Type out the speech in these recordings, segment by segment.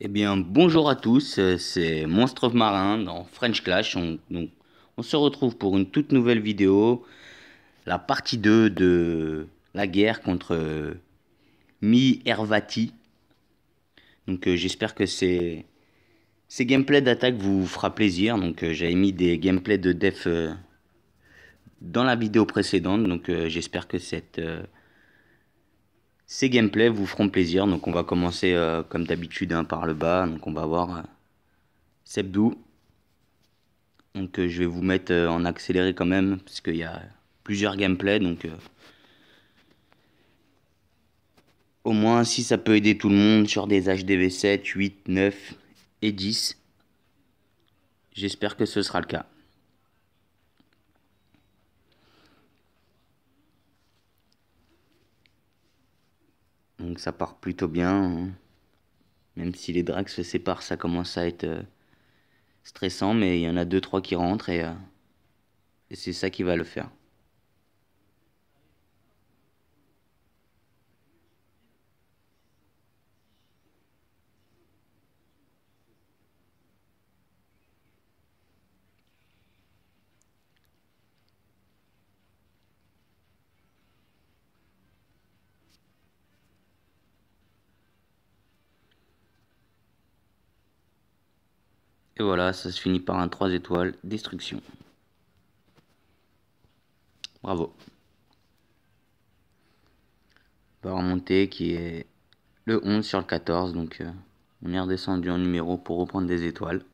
Eh bien, bonjour à tous, c'est Monstre Marin dans French Clash. On se retrouve pour une toute nouvelle vidéo, la partie 2 de la guerre contre Mi-Hervati. J'espère que ces gameplays d'attaque vous fera plaisir. J'avais mis des gameplays de def dans la vidéo précédente, j'espère que ces gameplays vous feront plaisir. Donc on va commencer comme d'habitude hein, par le bas. Donc on va voir Sebdou. Je vais vous mettre en accéléré quand même, parce qu'il y a plusieurs gameplays, au moins si ça peut aider tout le monde sur des HDV 7, 8, 9 et 10, j'espère que ce sera le cas. Donc ça part plutôt bien, hein. Même si les drags se séparent, ça commence à être stressant, mais il y en a 2-3 qui rentrent et c'est ça qui va le faire. Et voilà, ça se finit par un 3 étoiles, destruction. Bravo. On va remonter qui est le 11 sur le 14, on est redescendu en numéro pour reprendre des étoiles.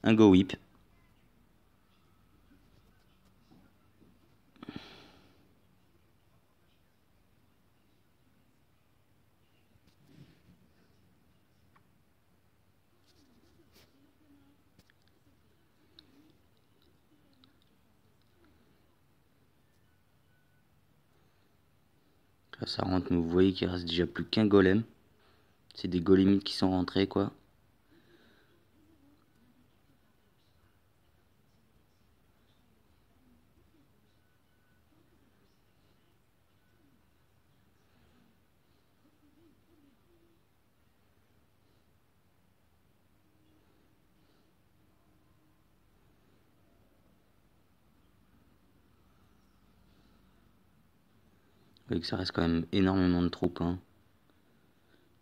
Un go whip. Là, ça rentre, mais vous voyez qu'il reste déjà plus qu'un golem. C'est des golémites qui sont rentrés, quoi. Vous voyez que ça reste quand même énormément de troupes, hein.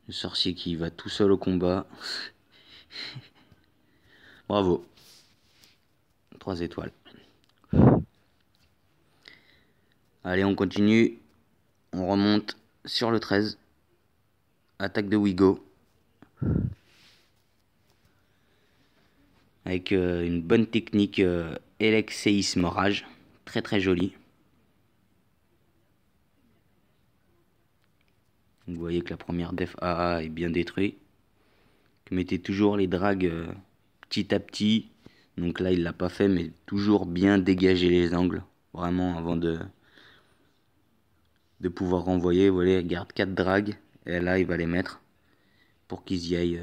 Le sorcier qui va tout seul au combat. Bravo. 3 étoiles. Allez, on continue. On remonte sur le 13. Attaque de Wigo. Avec une bonne technique Elexéisme Rage. Très très jolie. Vous voyez que la première def AA est bien détruite. Mettez toujours les drags petit à petit. Donc là, il l'a pas fait, mais toujours bien dégager les angles. Vraiment, avant de pouvoir renvoyer. Vous voyez, il garde 4 drags. Et là, il va les mettre pour qu'ils y aillent.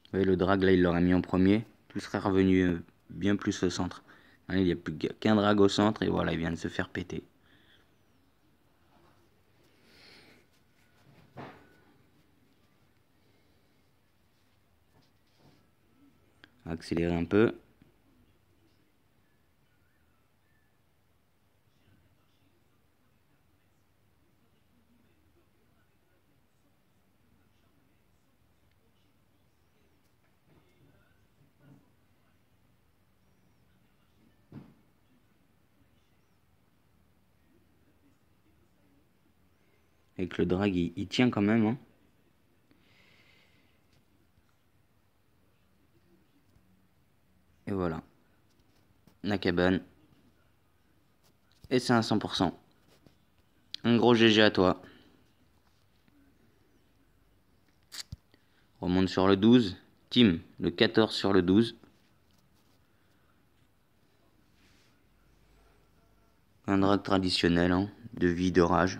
Vous voyez, le drag, là, il l'aurait mis en premier. Tout serait revenu bien plus au centre. Là, il n'y a plus qu'un drag au centre. Et voilà, il vient de se faire péter. Accélérer un peu. Avec le drag, il tient quand même, hein. Et voilà. La cabane. Et c'est un 100%. Un gros GG à toi. Remonte sur le 12. Team, le 14 sur le 12. Un drag traditionnel, hein, de vie, de rage.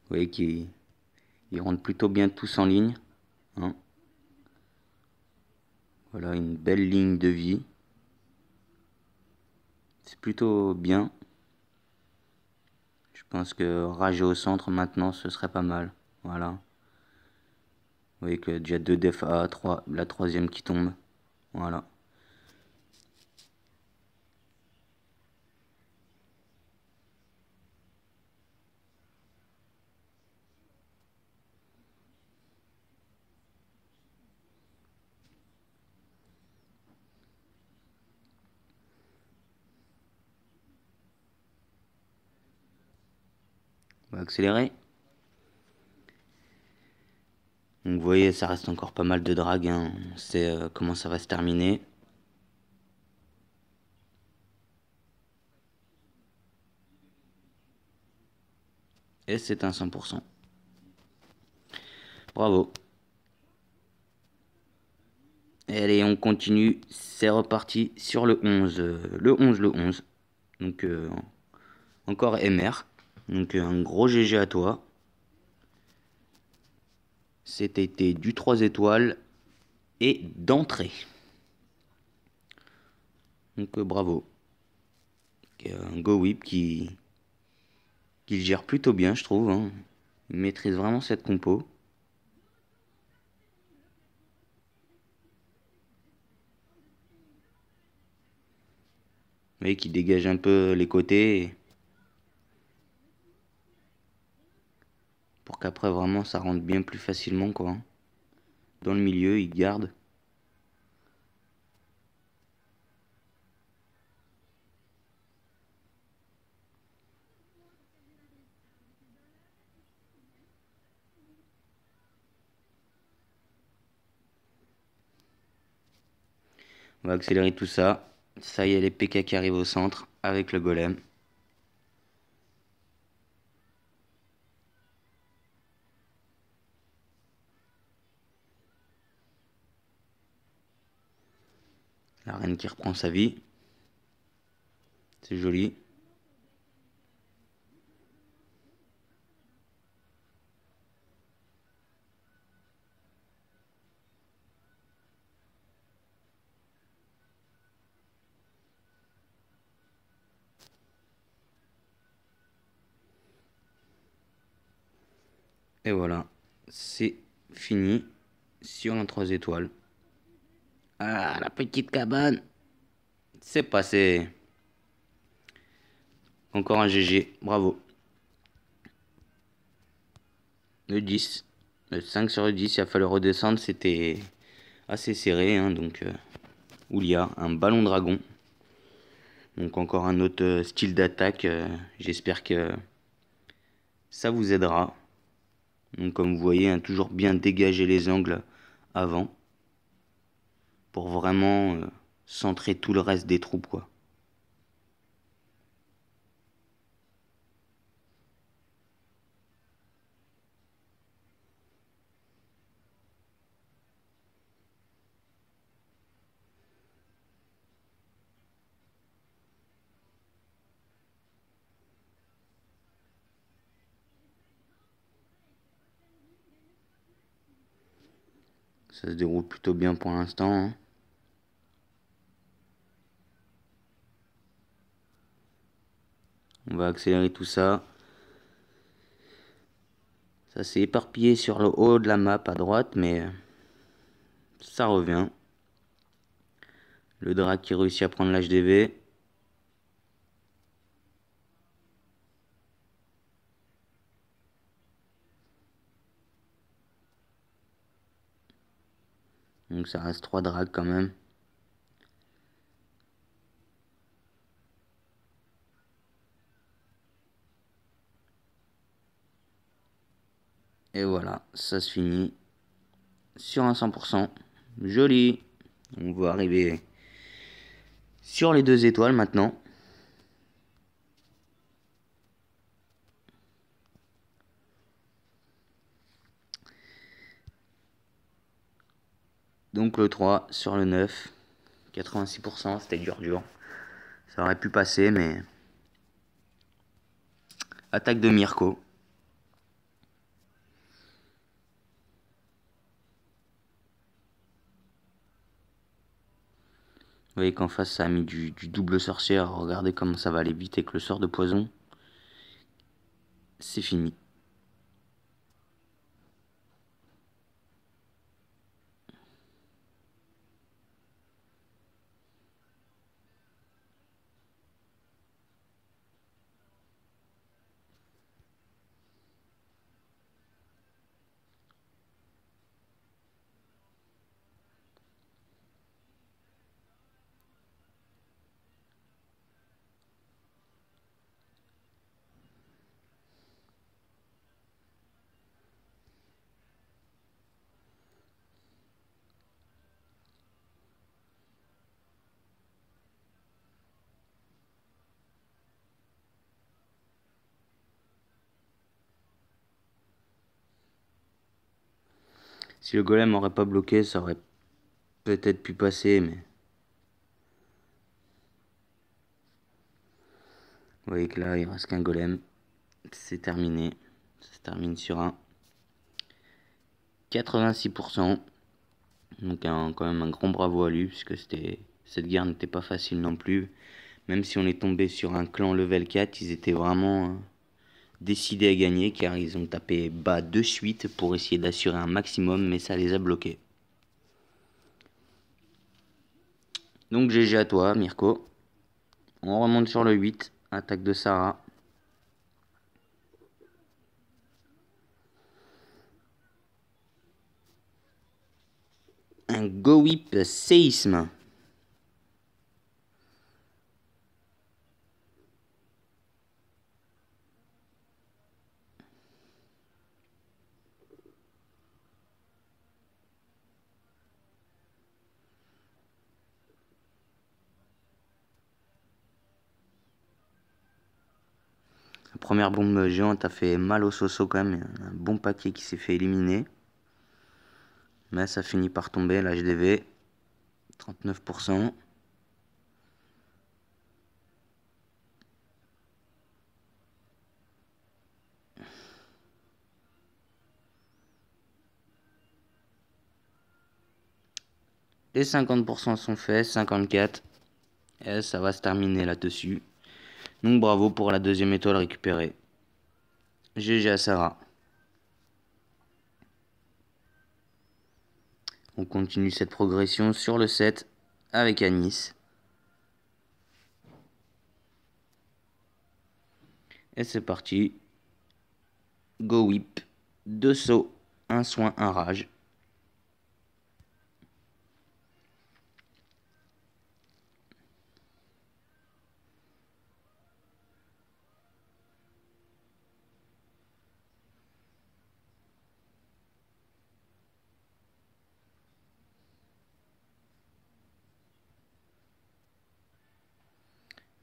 voyez qu'ils rentrent plutôt bien tous en ligne, hein. Voilà une belle ligne de vie. C'est plutôt bien. Je pense que rager au centre maintenant ce serait pas mal. Voilà. Vous voyez que déjà 2 def à 3, la troisième qui tombe. Voilà. On va accélérer. Donc vous voyez, ça reste encore pas mal de drag, hein. On sait comment ça va se terminer. Et c'est un 100%. Bravo. Et allez, on continue. C'est reparti sur le 11. Le 11. Donc encore MR. Donc un gros GG à toi. C'était du 3 étoiles et d'entrée. Donc bravo. Un Go Whip qui gère plutôt bien, je trouve, hein. Il maîtrise vraiment cette compo. Vous voyez qui dégage un peu les côtés pour qu'après vraiment ça rentre bien plus facilement, quoi. Dans le milieu, il garde. On va accélérer tout ça. Ça y est, les PK qui arrivent au centre avec le golem. La reine qui reprend sa vie. C'est joli. Et voilà, c'est fini sur un 3 étoiles. Ah, la petite cabane. C'est passé. Encore un GG, bravo. Le 10. Le 5 sur le 10, il a fallu redescendre. C'était assez serré, hein, donc Oulia, un ballon dragon. Donc encore un autre style d'attaque. J'espère que ça vous aidera. Donc comme vous voyez, hein, toujours bien dégager les angles avant. Pour vraiment centrer tout le reste des troupes, quoi. Ça se déroule plutôt bien pour l'instant, hein. On va accélérer tout ça. Ça s'est éparpillé sur le haut de la map à droite, mais ça revient. Le drag qui réussit à prendre l'HDV. Donc ça reste 3 drags quand même. Et voilà, ça se finit sur un 100%. Joli. On va arriver sur les 2 étoiles maintenant. Donc le 3 sur le 9. 86%, c'était dur. Ça aurait pu passer, mais... Attaque de Mirko. Vous voyez qu'en face ça a mis du double sorcière. Regardez comment ça va aller vite avec le sort de poison. C'est fini. Si le golem aurait pas bloqué, ça aurait peut-être pu passer, mais... Vous voyez que là, il reste qu'un golem. C'est terminé. Ça se termine sur un 86%. Donc quand même un grand bravo à lui, puisque cette guerre n'était pas facile non plus. Même si on est tombé sur un clan level 4, ils étaient vraiment décidés à gagner, car ils ont tapé bas de suite pour essayer d'assurer un maximum, mais ça les a bloqués. Donc GG à toi, Mirko. On remonte sur le 8, attaque de Sarah. Un Go Whip séisme. La première bombe géante a fait mal au Soso quand même. Il y a un bon paquet qui s'est fait éliminer. Mais ça finit par tomber, l'HDV. 39%. Les 50% sont faits, 54. Et ça va se terminer là-dessus. Donc bravo pour la deuxième étoile récupérée. GG à Sarah. On continue cette progression sur le 7 avec Anis. Et c'est parti. Go Whip. 2 sauts, 1 soin, 1 rage.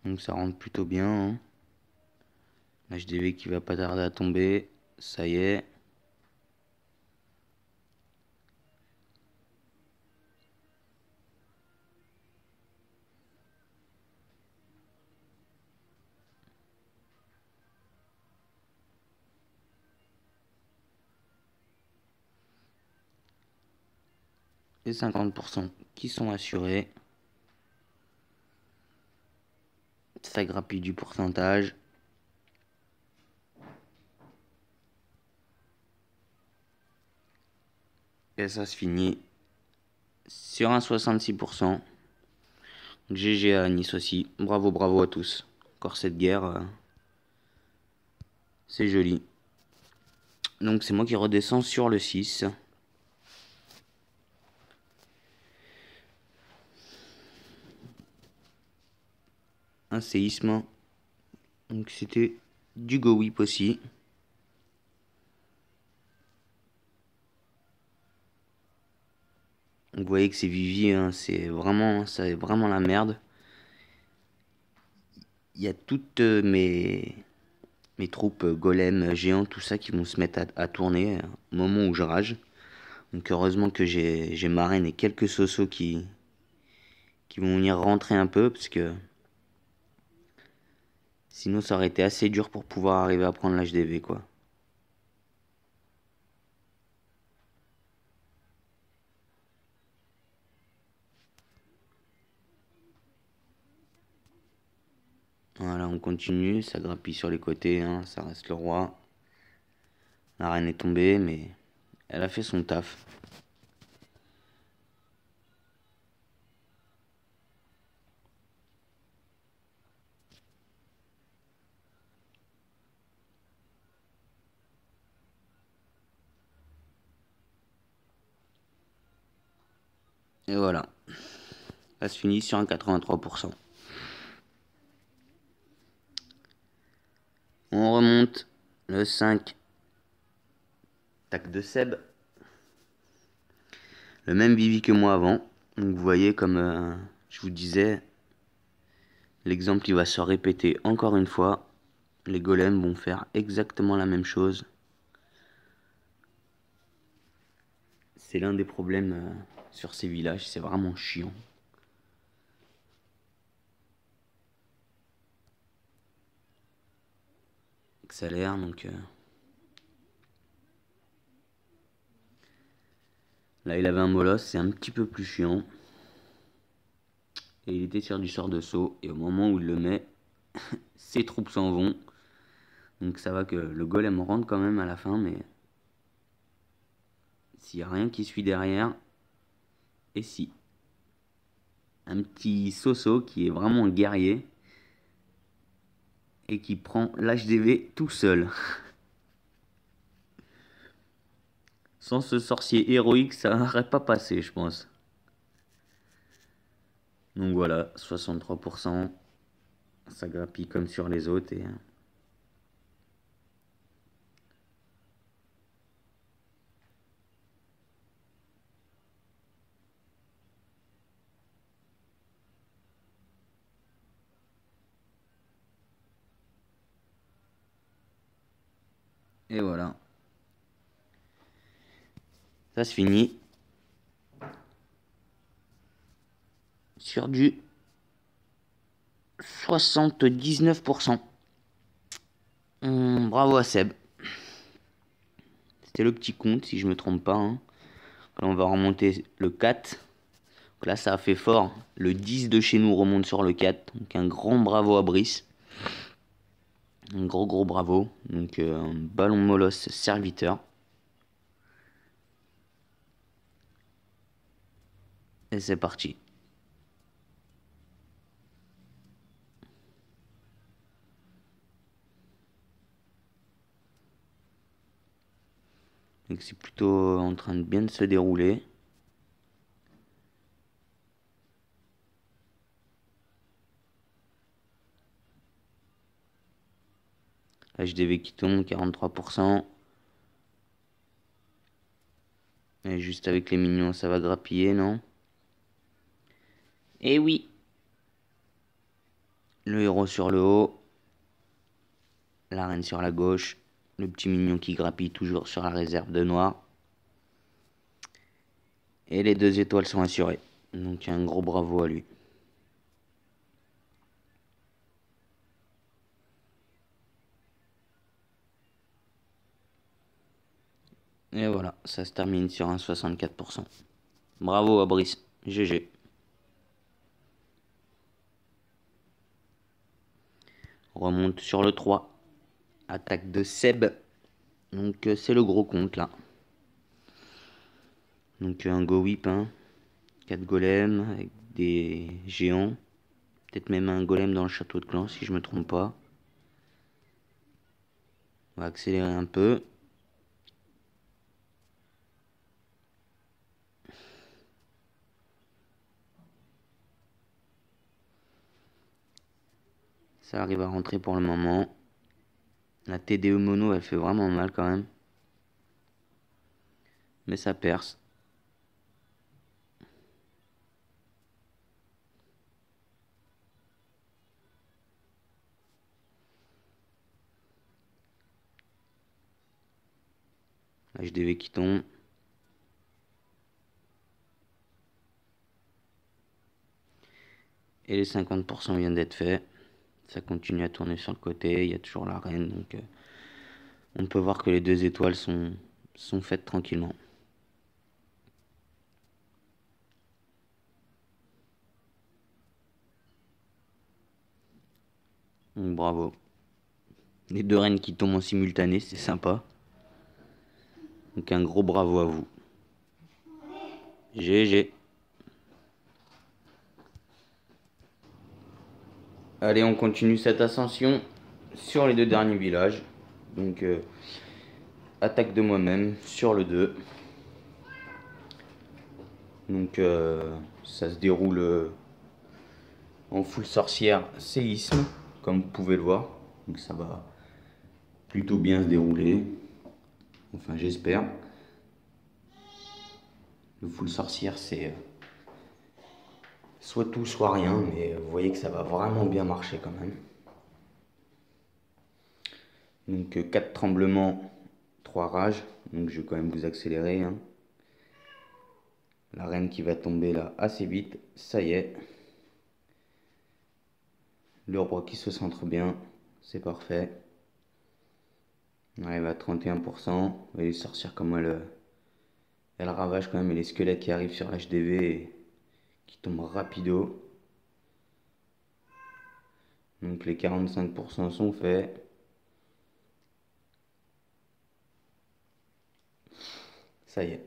Donc ça rentre plutôt bien. Hein. HDV qui va pas tarder à tomber. Ça y est. Les 50% qui sont assurés. Ça grappille du pourcentage. Et ça se finit sur un 66%. GG à Nice aussi. Bravo, bravo à tous. Encore cette guerre. C'est joli. Donc c'est moi qui redescends sur le 6. Un séisme. Donc c'était du Go Whip aussi. Donc vous voyez que c'est Vivi, hein, c'est vraiment la merde. Il y a toutes mes troupes golems géants, tout ça qui vont se mettre à tourner au moment où je rage. Donc heureusement que j'ai Marraine et quelques sosos qui vont venir rentrer un peu, parce que sinon ça aurait été assez dur pour pouvoir arriver à prendre l'HDV quoi. Voilà, on continue, ça grappille sur les côtés, hein, ça reste le roi. La reine est tombée, mais elle a fait son taf. Et voilà, ça se finit sur un 83%. On remonte le 5. Tac de Seb. Le même Vivi que moi avant. Donc vous voyez comme je vous disais, l'exemple il va se répéter encore une fois. Les golems vont faire exactement la même chose. C'est l'un des problèmes sur ces villages, c'est vraiment chiant. Accélère donc... Là il avait un molosse, c'est un petit peu plus chiant. Et il était sur du sort de saut. Et au moment où il le met, ses troupes s'en vont. Donc ça va que le golem rentre quand même à la fin, mais s'il n'y a rien qui suit derrière, et si. Un petit Soso qui est vraiment un guerrier et qui prend l'HDV tout seul. Sans ce sorcier héroïque, ça n'aurait pas passé, je pense. Donc voilà, 63%. Ça grappille comme sur les autres et voilà. Ça se finit sur du 79%. Bravo à Seb. C'était le petit compte, si je me trompe pas, hein. Là, on va remonter le 4. Donc là, ça a fait fort. Le 10 de chez nous remonte sur le 4. Donc un grand bravo à Brice. Un gros bravo. Donc un ballon molosse serviteur. Et c'est parti. Donc c'est plutôt en train de bien se dérouler. HDV qui tombe, 43%. Et juste avec les mignons, ça va grappiller, non? Eh oui. Le héros sur le haut. La reine sur la gauche. Le petit mignon qui grappille toujours sur la réserve de noir. Et les 2 étoiles sont assurées. Donc un gros bravo à lui. Et voilà, ça se termine sur un 64%. Bravo à Brice. GG. On remonte sur le 3. Attaque de Seb. Donc c'est le gros compte là. Donc un go whip, hein. 4 golems avec des géants. Peut-être même un golem dans le château de clan si je me trompe pas. On va accélérer un peu. Ça arrive à rentrer pour le moment. La TDE mono elle fait vraiment mal quand même. Mais ça perce. HDV qui tombe. Et les 50% viennent d'être faits. Ça continue à tourner sur le côté. Il y a toujours la reine. Donc on peut voir que les 2 étoiles sont faites tranquillement. Donc, bravo. Les deux reines qui tombent en simultané, c'est sympa. Donc un gros bravo à vous. GG. Allez, on continue cette ascension sur les deux derniers villages. Donc attaque de moi-même sur le 2. Donc ça se déroule en full sorcière séisme, comme vous pouvez le voir. Donc ça va plutôt bien se dérouler. Enfin j'espère. Le full sorcière c'est soit tout soit rien, mais vous voyez que ça va vraiment bien marcher quand même. Donc 4 tremblements, 3 rages. Donc je vais quand même vous accélérer. Hein. La reine qui va tomber là assez vite. Ça y est. Le roi qui se centre bien. C'est parfait. On arrive à 31%. Vous voyez les sorcières comme elle ravage quand même. Et les squelettes qui arrivent sur l'HDV et qui tombent rapido. Donc les 45% sont faits. Ça y est.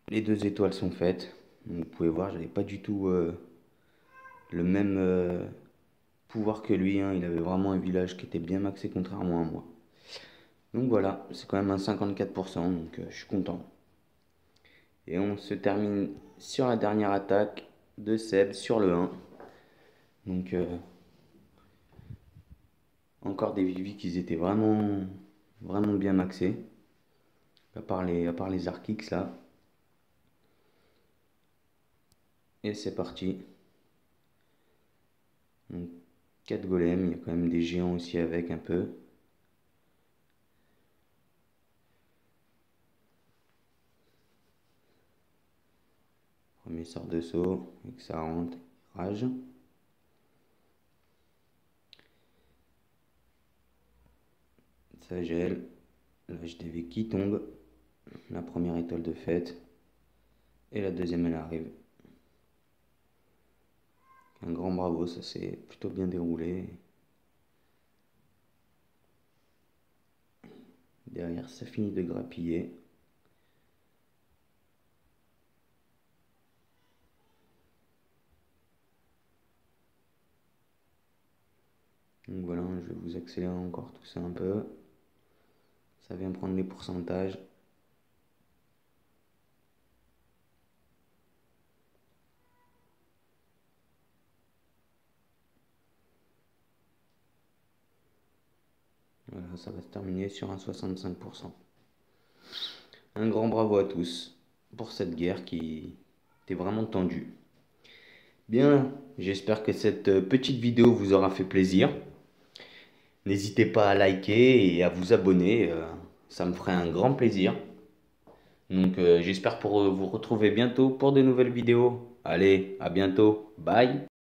Les 2 étoiles sont faites. Donc, vous pouvez voir, j'avais pas du tout le même pouvoir que lui. Hein. Il avait vraiment un village qui était bien maxé contrairement à moi. Donc voilà, c'est quand même un 54%, donc je suis content. Et on se termine sur la dernière attaque de Seb sur le 1. Donc encore des Vivi qui étaient vraiment bien maxés. À part les Archix là. Et c'est parti. Donc 4 golems, il y a quand même des géants aussi avec un peu. Premier sort de saut, et que ça rentre, rage. Ça gèle. L'HDV qui tombe. La première étoile de fête. Et la deuxième elle arrive. Un grand bravo, ça s'est plutôt bien déroulé. Derrière, ça finit de grappiller. Donc voilà, je vais vous accélérer encore tout ça un peu. Ça vient prendre les pourcentages. Voilà, ça va se terminer sur un 65%. Un grand bravo à tous pour cette guerre qui était vraiment tendue. Bien, j'espère que cette petite vidéo vous aura fait plaisir. N'hésitez pas à liker et à vous abonner, ça me ferait un grand plaisir. Donc j'espère pour vous retrouver bientôt pour de nouvelles vidéos. Allez, à bientôt, bye!